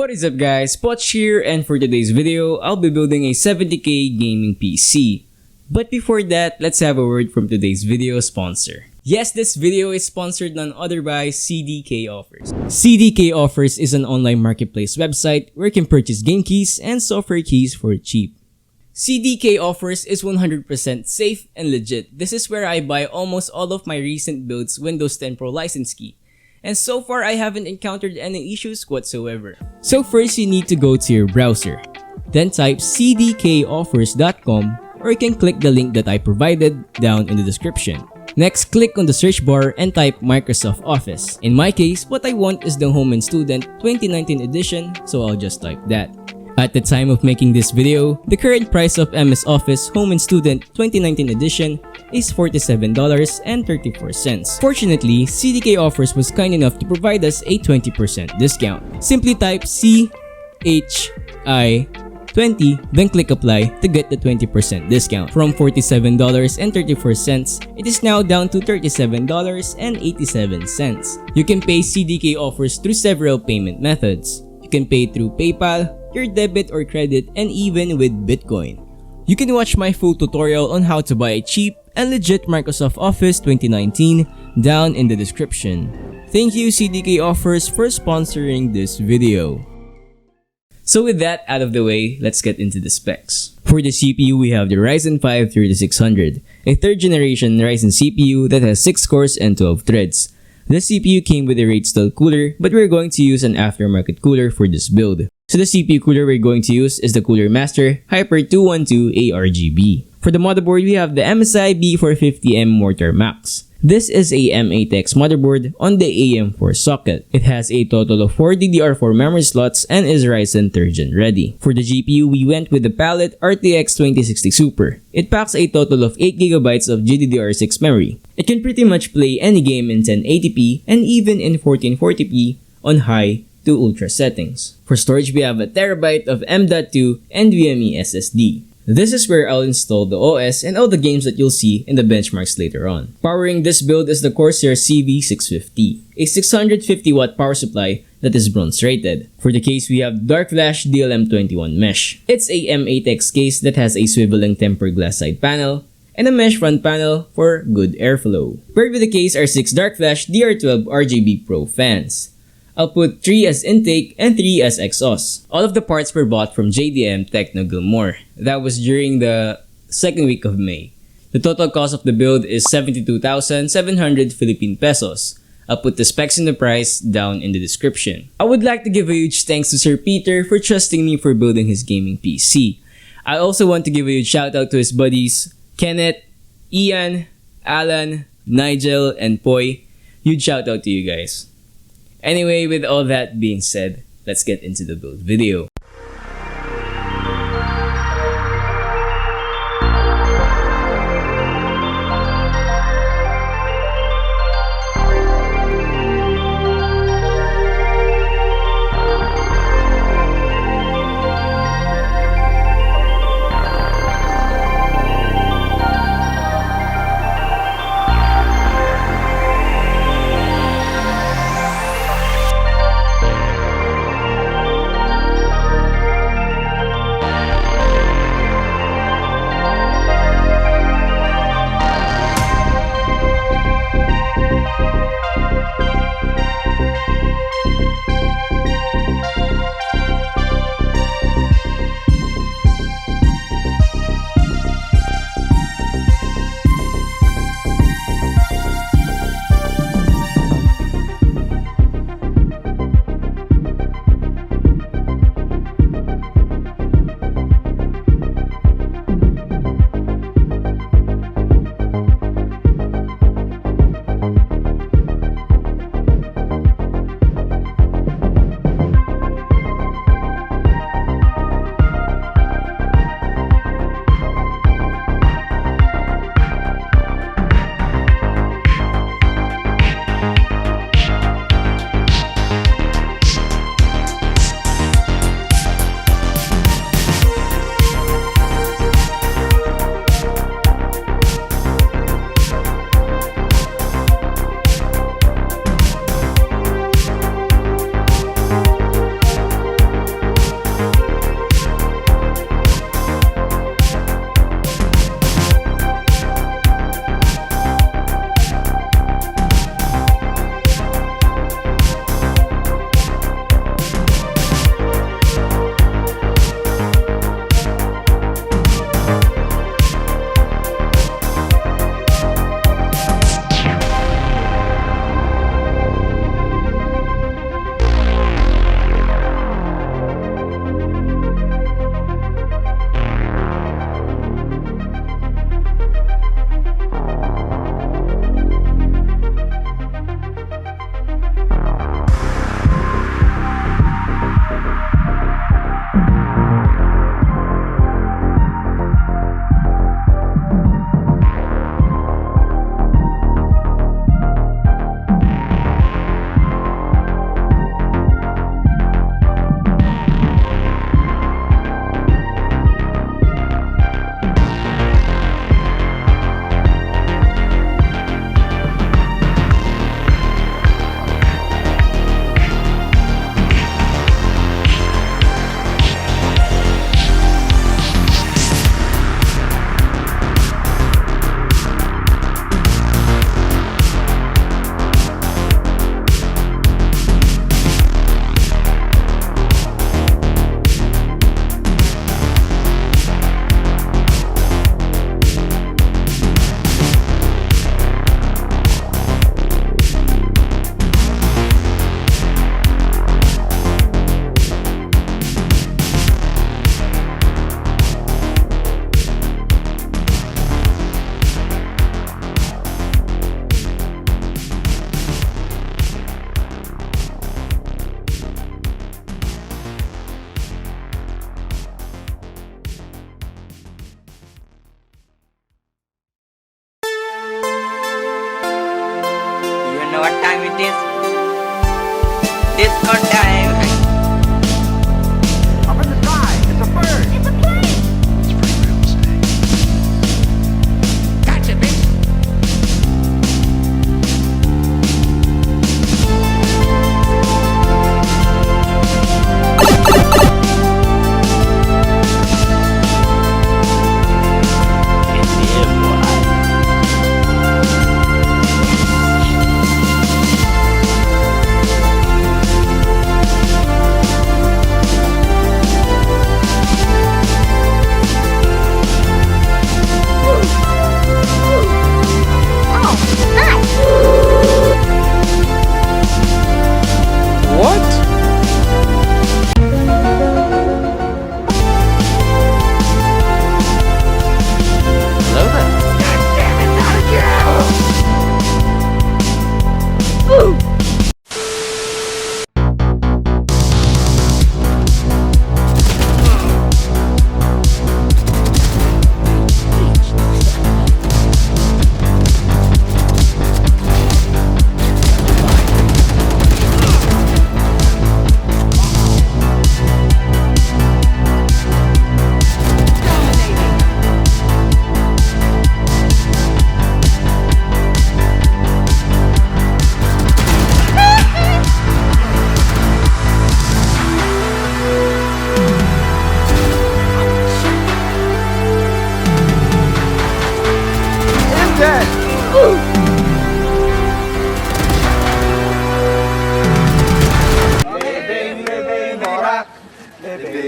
What is up guys, Poch here, and for today's video, I'll be building a 70k gaming PC. But before that, let's have a word from today's video sponsor. Yes, this video is sponsored none other by CDK Offers. CDK Offers is an online marketplace website where you can purchase game keys and software keys for cheap. CDK Offers is 100% safe and legit. This is where I buy almost all of my recent builds Windows 10 Pro license key. And so far, I haven't encountered any issues whatsoever. So first, you need to go to your browser. Then type cdkoffers.com, or you can click the link that I provided down in the description. Next, click on the search bar and type Microsoft Office. In my case, what I want is the Home and Student 2019 edition, so I'll just type that. At the time of making this video, the current price of MS Office Home and Student 2019 edition is $47.34. Fortunately, CDK Offers was kind enough to provide us a 20% discount. Simply type CHI20, then click apply to get the 20% discount. From $47.34, it is now down to $37.87. You can pay CDK Offers through several payment methods. You can pay through PayPal, your debit or credit, and even with Bitcoin. You can watch my full tutorial on how to buy a cheap and legit Microsoft Office 2019 down in the description. Thank you CDK Offers for sponsoring this video. So with that out of the way, let's get into the specs. For the CPU, we have the Ryzen 5 3600, a 3rd generation Ryzen CPU that has 6 cores and 12 threads. The CPU came with a rate-stalled cooler, but we're going to use an aftermarket cooler for this build. So the CPU cooler we're going to use is the CoolerMaster Hyper 212 argb. For the motherboard, we have the MSI B450M Mortar Max. This is a M8X motherboard on the AM4 socket. It has a total of 4 DDR4 memory slots and is Ryzen 3rd Gen ready. For the GPU, we went with the PALIT RTX 2060 Super. It packs a total of 8GB of GDDR6 memory. It can pretty much play any game in 1080p and even in 1440p on high to ultra settings. For storage, we have a TB of M.2 Nvme SSD. This is where I'll install the OS and all the games that you'll see in the benchmarks later on. Powering this build is the Corsair CV650, a 650W power supply that is bronze rated. For the case, we have Darkflash DLM21 mesh. It's a M8X case that has a swiveling tempered glass side panel and a mesh front panel for good airflow. Paired with the case are 6 Darkflash DR12 RGB Pro fans. I'll put 3 as intake and 3 as exhaust. All of the parts were bought from JDM Techno Gilmore. That was during the 2nd week of May. The total cost of the build is 72,700 Philippine pesos. I'll put the specs and the price down in the description. I would like to give a huge thanks to Sir Peter for trusting me for building his gaming PC. I also want to give a huge shout out to his buddies Kenneth, Ian, Alan, Nigel, and Poi. Huge shout out to you guys. Anyway, with all that being said, let's get into the build video. Discord time. Up in the sky, it's a bird. It's a plane! Gotcha, bitch.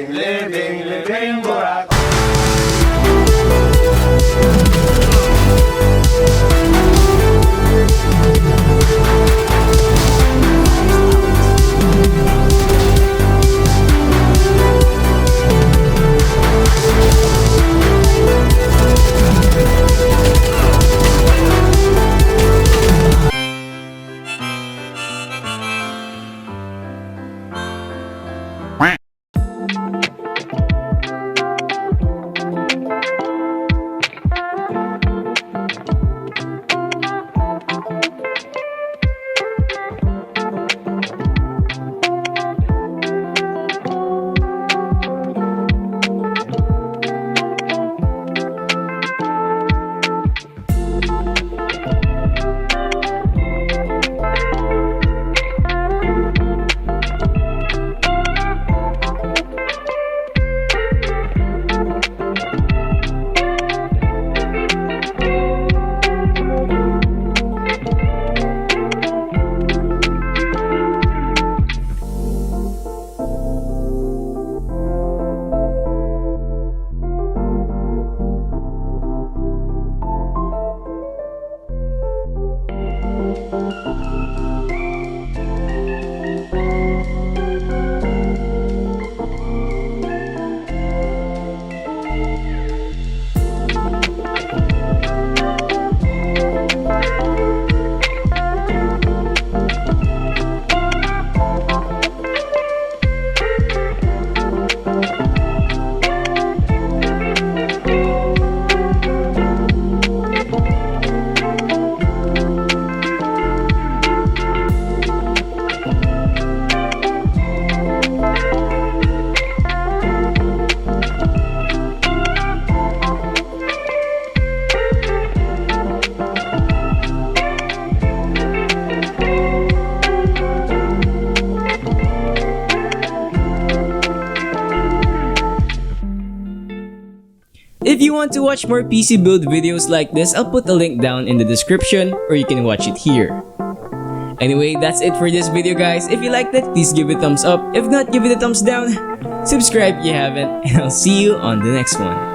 Living, Borak. If you want to watch more PC build videos like this, I'll put a link down in the description or you can watch it here. Anyway, that's it for this video guys. If you liked it, please give it a thumbs up. If not, give it a thumbs down. Subscribe if you haven't, and I'll see you on the next one.